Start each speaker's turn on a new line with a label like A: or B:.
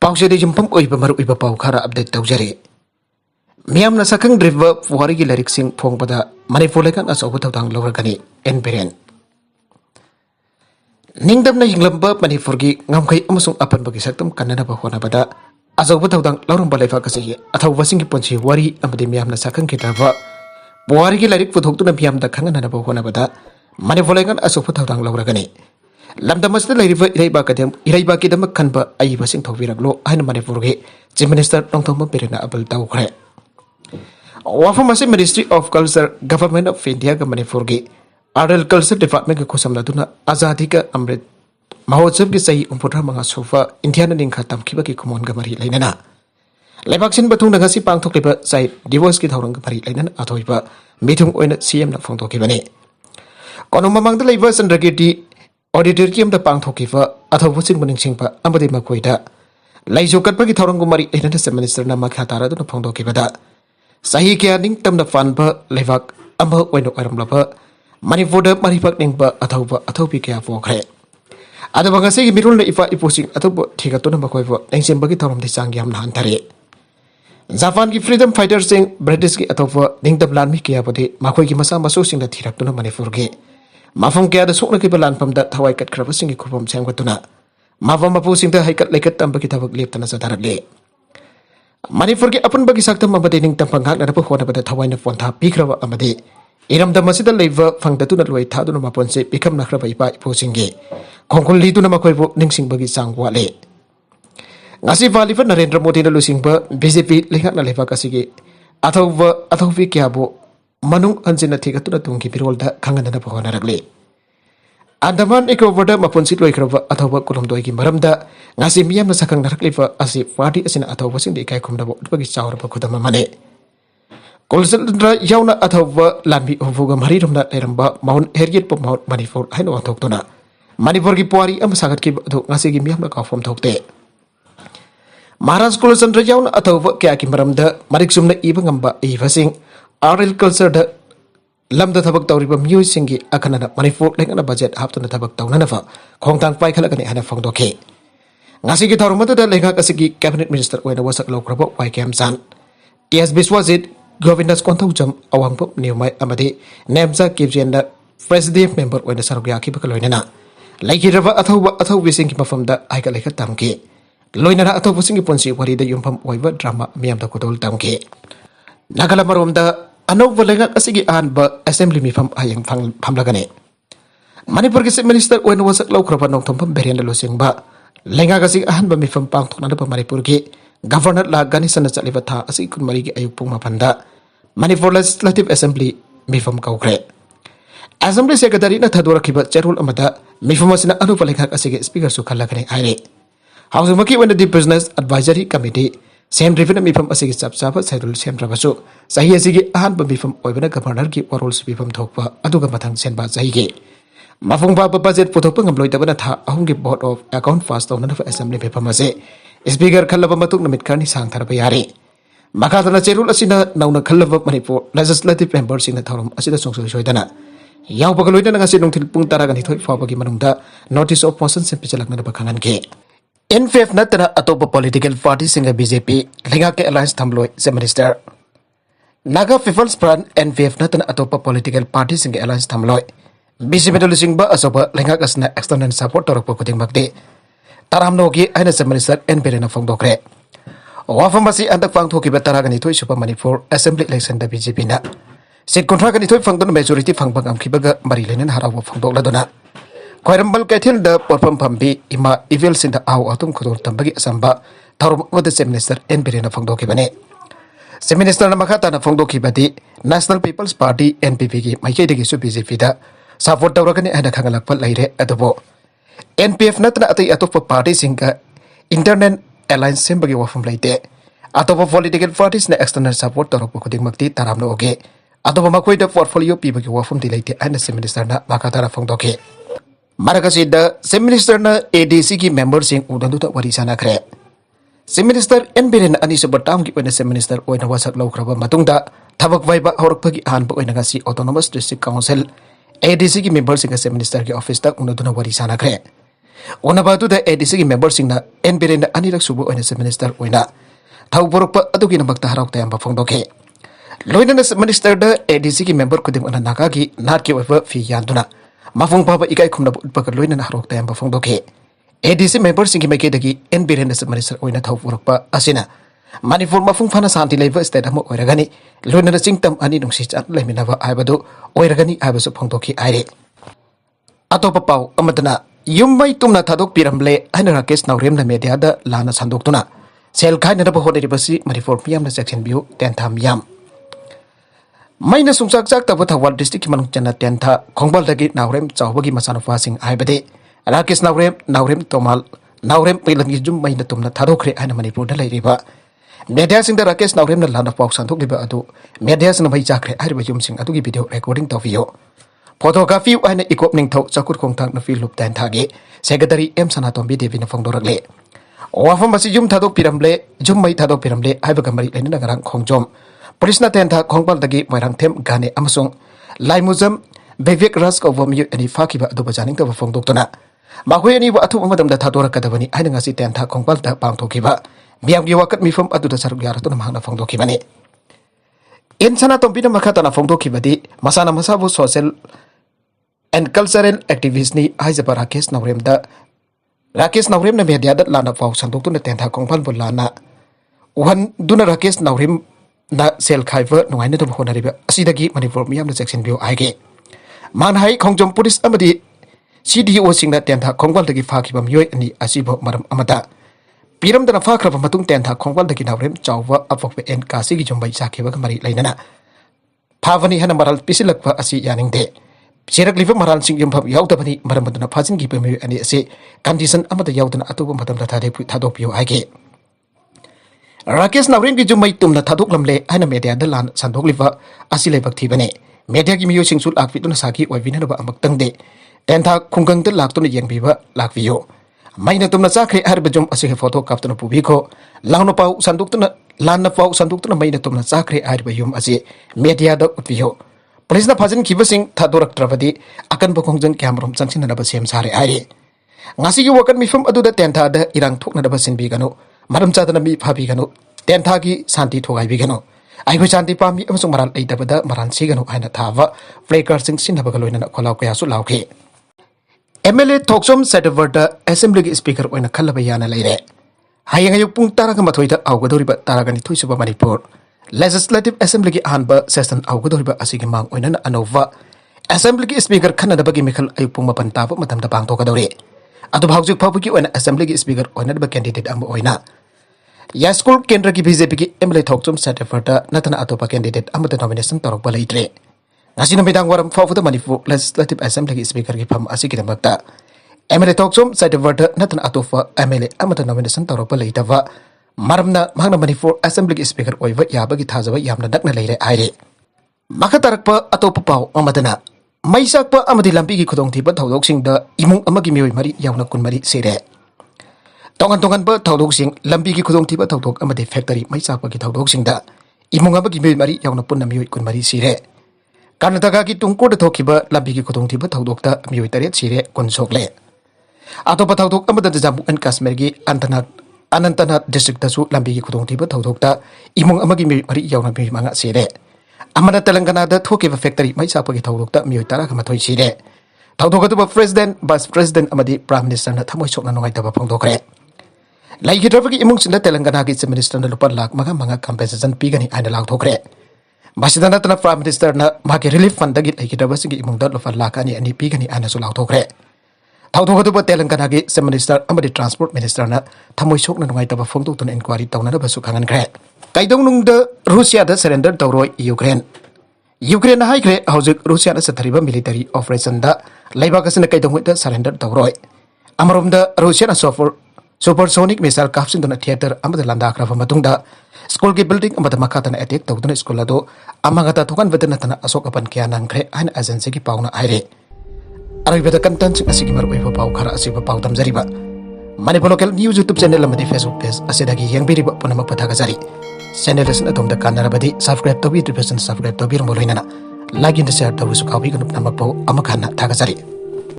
A: पाउसेदे जुम्पम ओइबा मरु इबा पाउ खरा update तौजरे मियामना sakang driva wari gi lyric sing phongpada manipur lekan asobu tawtang lawrgani enperen ningdamna hinglamba manipur gi ngamkai amasung apan bagi saktam kanana ba hona bada asobu tawtang lawrang balai fa kasi athau wasing gi ponchi wari amade miamna sakang kitaba wari gi lyric puthoktuna miamda khangana ba hona bada manipur lekan asobu tawtang lawrgani lamdamasda lairiba iraiba kidam khanba ai basing thawiraglo aina manipur gi chief minister nongthoma perena abal tawkhre Wafamasi Ministry of Culture Government of India ka Manipur gi Adal Culture Department ka khusamla tuna Azadi ka Amrit Mahotsav ki sahi umpura mga sofa India na ning khatam kiba ki kumon ka mari lainana Laibaksin batung nagasi pangthok liba sai divorce ki thawrang ka mari lainana athoiba mithung oina CM na phongthok kibani kono mamangda laiba sandrageti auditorium da pangthok kiba athobusin muning singpa amade makoida laijokat pa ki thawrang ka mari lainana se minister na makha tara duna phongthok kibada Sahi kya ning tamna fan ba levak amba oino aram laba Manipur da marifak ning ba athopi kya fokre ada banga se mirul na ifa iposing athobo thika to na bakoi bo nengsim bagi thorom de sangyam na antare Japan ki freedom fighters sing British ki athobo ning dab lan mi kya bode makoi ki masa maso sing da thirak to na Manipur ge mafam kya da sokna ki balan pam da thawai kat khraba sing ki khupam chang ba to na mafam mapu sing da haikat lekat tam bagi thabak lep tana sadarak le Manipur ki apun bagi saktam amade ning tampangak na po hona bada thawai na phone tha pikraba amade iram da masida leiva phangda tu na loi tha du na mapon se pikam na khraba ipa ipo singe khongkul li tu na makoi bo ning sing bagi sangwa le ngasi valifa Narendra Modi na lusing ba BJP lehak na leva kasige athawi kya bo manung anjina thika tu na tungki birol da khangana na phona rakle Andaman ecoverda mapunsit loi khraba athawa kolom doi ki maramda ngasi miyam na sakang naraklifa asi party asina athawa sing de kai khumda bo bagi chawra ba khudama mane kolsandra yauna athawa lambi hofuga mari romda leramba mount herget po mount Manipur haino athok tona Manipur ki puari am sagat ki do ngasi ki miyam na ka form thokte Maharashtra kolsandra yauna athawa kya ki maramda marik sumna iba ngamba ibasing RL culture da lamda thabak tawriba miyoi singi akanana Manipur lengana budget haptuna thabak tawnana fa khongtang pai khalakani hana phongdoke ngasi ki tharumata da lenga kasigi cabinet minister oina wasak lokraba YKM san TS Biswajit Govindas Konthawjam awangpo niumai amade nemza kibjenda president member oina sarugya ki bakaloinana laikiraba athawi singi mafamda aika lekha tamke loinana athawi singi ponsi warida yumpham oiba drama miyam da kudol tamke nagala maromda Ano valenga kasigi anba assembly mi fam ayang phamlagane Manipur ki minister oina wasak lokraba nongthom pham berian lo singba lenga kasigi anba mi fam pang thokna ba Manipur ki governor la ganisana chaliba tha asi kun mari ki ayuk pung mapanda Manipur Legislative Assembly mi fam kaukre Assembly secretary na thadora kiba cherul amada mi fam asina anu valenga kasigi speaker su khallagane aire House maki when the business advisory committee Sem driven mi fam asigi chap saidul sem rabasu sahi asigi ahan ba mi fam oibana governor ki warules mi fam thokpa aduga mathang senba sahi ge mafung ba budget puthokpa ngamloi tabana tha ahum ki board of account pass tawna fa assembly mi fam ase speaker khallaba matuk namit karni sang tharba yare makadana cherul asina nauna khallaba Manipur legislative members in the thorum asida songso soidana yaw bagaloida ngasi nongthil pung tara gani thoi fa bagi manungda notice of motion sem pichalakna ba khangan ke NFF natana atopa political party singa BJP lenga ke alliance thamloi se minister Naga People's Front NFF natana atopa political party singa alliance thamloi BJP dol singba asoba lenga kasna external support torok kuding bakde taramno ki aina se minister NPR na phongdokre wafamasi andak phang thoki betara gani thoi supa Manipur assembly election da BJP na seat contract gani thoi phangdon majority phangbang amkhibaga mari lenan harawa phongdokladona Koirambal Kathil da perform pambi ima evil sin da aw atum khudur tambagi asamba tharum wada se minister NPR na phangdoki bane se minister na makhata na phangdoki badi National People's Party NPP ki maike de su BJP da support tawrakani ana khangalak pal laire adobo NPF natna atai atopa party singa internal alliance sembagi wafam laite atopa political parties na external support torok khuding makti taramno oge atopa makoi da portfolio pibagi wafam dilaite ana se minister na makhata na phangdoki Marakasida Sem Minister na ADC ki member sing udan duta warisana kre Sem Minister NPR na ani sabatam ki pwede Sem Minister oina wasak lawkraba matungda thabak waiba horak pagi ahan pa oina ngasi Autonomous District Council ADC ki member sing Sem Minister ki office tak unaduna warisana kre ओनबा ADC की मेंबरसिंगना एन बिरेन अनिरक सुबु ओइना chief minister ओइना थाउ पोरकपा अदुगी नमक्ता हराउ तयamba फोंदोके लोइना चीफ मिनिस्टर द ADC की मेंबर खुदिम अना नागा की नाट के ओइबा फी यानदुना माफुंग पाबा इकाई खुमना उतपक लोइना हराउ तयamba फोंदोके ADC मेंबरसिंग की मेकेदगी एन बिरेन चीफ मिनिस्टर ओइना थाउ पोरकपा असिना मणिपुर मफुंग फाना शांति लेबा स्टेट अमो ओइरगनी लोइना चिंगतम अनि नुंसी चाट लेमिनाबा आइबदु ओइरगनी आइबसु फोंदोकी आइरे अतोपा पाउ अमदना युम्मई तुमना थादोक पिरमले आइना राकेश नाउरेमना मीडियादा लाना संदोक्तुना सेल खाइनरबा होदेरिबसि मणिपुर मियामना सेक्शन बिउ टेंथा मियाम मैना सुंसाक चाक तब थवाल डिस्ट्रिक्ट की मनुंग चना टेंथा खोंगबालदगी नाउरेम चावबगी मसानुफासिंग आइबदे राकेश नाउरेम तोमाल नाउरेम पेलंगी जुम मैना तुमना थादोखरे आइना मणिपुरदा लेरिबा मीडिया सिंह राकेश नाउरेमना लाना पाउ संदोकलिबा अदु मीडिया सिंह भई चाखरे आइरिबा युमसिंग अदुगी वीडियो रिकॉर्डिंग तौफियो फोटोग्राफी आइना इकोप निंगथौ चकुर खोंथाक न फिल लुप टेन थागे सेक्रेटरी एम सनातोंबी देवी न फोंदोरगले वाफम बसी जुम थादोक पिरमले जुम मई थादोक पिरमले हाइबा मरी लेना नगरांग खोंजोम पुलिसना टेंथा खोंगबालदगी मोइरांगथेम गाने अमसुंग लाइमुजम बेवेक रस कौवमियु अनि फाकिबा अदुबा जानिंग तब फोंदोक्तुना माखोय अनि वा अथु अमदमदा थादोरकदबनी आइना ngasi टेंथा खोंगबालदा पांगथोखिबा मियामगी वाकत मिफम अदुदा सरक यारतुना मांगना फोंदोखिबाने इन सनातोंबी न मखातना फोंदोखिबदी मसाना मसाबु सोशल एंड कल्चरल एक्टिविस्ट नि हाइजबा राकेश नाउरेम न मीडिया द लाना पाउ संदोक्तुना टेंथा खोंगबाल बुलाना उहन दुना राकेश नाउरेम ना सेल खाइव नुआइना दब होनरिबा असिदगी मणिपुर मियामना सेक्शन बिउ आइगे मानहाई खोंजोम पुलिस अमदी CDO सिंगना टेंथा खोंगबालदगी फाखिबा मियोय अनि असिबो मरम अमदा पिरमदना फाखरबा मतुंग टेंथा खोंगबालदगी नाउरेम चावबा अफोकबे एन कासिगी जुम्बई साखेबा मरी लैनना फावनी हना मरल पिसिलकबा असि यानिंगदे सेरकलिबा मराल सिंग युमफब याउदबनी मरमदना फाजिनगी पेमि अनि असे कंडीशन अमदा याउदना अतुबा मतमदा थादोपियो आइगे राकेश नाउरेम की जुम्मई तुमना थादोकलमले आइना मीडिया द लान संदोकलिबा असि लेबक थीबने मीडिया की मियो सिंगसु लाकफितुना साकी ओइबिनबा अमक्तंगदे टेंथा खुंगंग द लाक्तुना येंगबिबा लाकवियो मैना तुमना चाखरे हरब जुम असे फोटो काप्तुना पुबिखो लाउना पाउ संदोक्तुना लान पाउ संदोक्तुना मैना तुमना चाखरे हरब युम असे मीडिया द उत्वियो पुलिसना फाजिन खिबसिंग थादोरक्त्रबदी अकन बखोंजन क्यामरोम चंगसिननबा सेम सारे आइरे ngasi gi wakan mifam aduda tentha da irang thoknadaba sinbigano maram chadana mi phabigano tentha gi santi thogai bigano aigo santi pami amasung maral eitabada maran sigano aina thava flaker sing sinhabaga loina kholaw kya su lauke MLA Thoksom Sedavarda Assembly gi speaker oina khalaba yana leire hayang ayuk pung taraga mathoida awgadoriba taragani thuisuba Manipur Legislative Assembly gi anba session awgadoriba asigi mang oina anova Assembly gi speaker khanadaba gi mikhal ayuk pung mapan taba matamda pangthokadore अतो भावजुक फाबुकी ओना assembly की speaker ओना ब candidate अम ओना या school केंद्र की BJP की एमएलए थोक्सुम सेटेफर्टा नतना अतोपा कैंडिडेट अमद नॉमिनेशन तौरक बलैत्रे ngasi नमिदांग वरम फावुदा मणिपुर लेजिस्लेटिव असेंबली की स्पीकर की फम असि किदमक्ता एमएलए थोक्सुम सेटेफर्टा नतना अतोपा एमएलए अमद नॉमिनेशन तौरक बलैतवा मरमना मांगना मणिपुर असेंबली की स्पीकर ओइबा याबगी थाजबा यामना दक्ना लेरे आइरे मखा तरकपा अतोपा पाव अमदना मैसाकपा अमदी लंबी की खुदोंथीबा थौदोकसिंगदा इमुंग अमगी मियोय मरी यावना कुनमरी सेरे तोंगन तोंगन बा थौदोकसिंग लंबी की खुदोंथीबा थौदोक अमदी फैक्टरी मैसाकपा की थौदोकसिंगदा इमुंग अमगी मियोय मरी यावना पुन्ना मियोय कुनमरी सेरे कर्नाटका की तुंगकोड थोखिबा लंबी की खुदोंथीबा थौदोकता मियोय तरेत सेरे कुनसोकले अतोपा थौदोक अमदा जम्मू एंड कश्मीर की अनंतनाग डिस्ट्रिक्ट तसु लंबी की खुदोंथीबा थौदोकता इमुंग अमगी मियोय मरी यावना मियोय मंगा सेरे अमना तेलंगाना द थोकेबा फैक्टरी मैसाकपा की थौदोकता मियोय तरागा मथोय सिरे थौदोकदुबा प्रेसिडेंट वाइस प्रेसिडेंट अमदी प्राइम मिनिस्टर न थमोय सोकना नुगाइतबा फोंदोकरे लाइगिद्रबगी इमुंगसिंदा तेलंगाना की चीफ मिनिस्टर न रुपा लाख मंगा कंपेंसेशन पीगनी आइना लाउथोकरे मसिदा नतना प्राइम मिनिस्टर न माके रिलीफ फंड दगी लाइगिद्रबसिंगी इमुंगदा रुपा लाख अनि पीगनी आइना सु लाउथोकरे थौदोकदुबा तेलंगाना की चीफ मिनिस्टर अमदी ट्रांसपोर्ट मिनिस्टर न थमोय सोकना नुगाइतबा फोंदोकतुना इंक्वायरी तौनबसु खांगनख्रे काइदोंनुंगदा रूसिया द सरेंडर तौरोय यूक्रेन हाइग्रे हौजिक रूसिया न सथरिबा मिलिटरी ऑपरेशन दा लैबाकसना काइदोंगदा सरेंडर तौरोय अमरोमदा रूसिया न सुपरसोनिक मिसाइल काप्सिंदुना थिएटर अमदा लंदाख्रबा मतुंगदा स्कूल की बिल्डिंग अमदा मखातना अटैक तौदुना स्कूल अदो अमंगता थोकन वदनतना अशोक अपन क्या नांग्रे आइन एजेंसी की पाउना आइरे अरबिदा कंटेंट असिगी मरबैबा पाउ खरा असिबा पाउ तमजरिबा Manipur local news YouTube channel अमदी फेसबुक पेज असिदगी यंगबिरिबा पुनम पथागजारी चैनल असना तोमदा कानरबदी सब्सक्राइब तोबी सब्सक्राइब तोबी रमोलोइना लाइक एंड शेयर तोबुसु काबी गनुप नमक पाउ अमखाना थागजारी।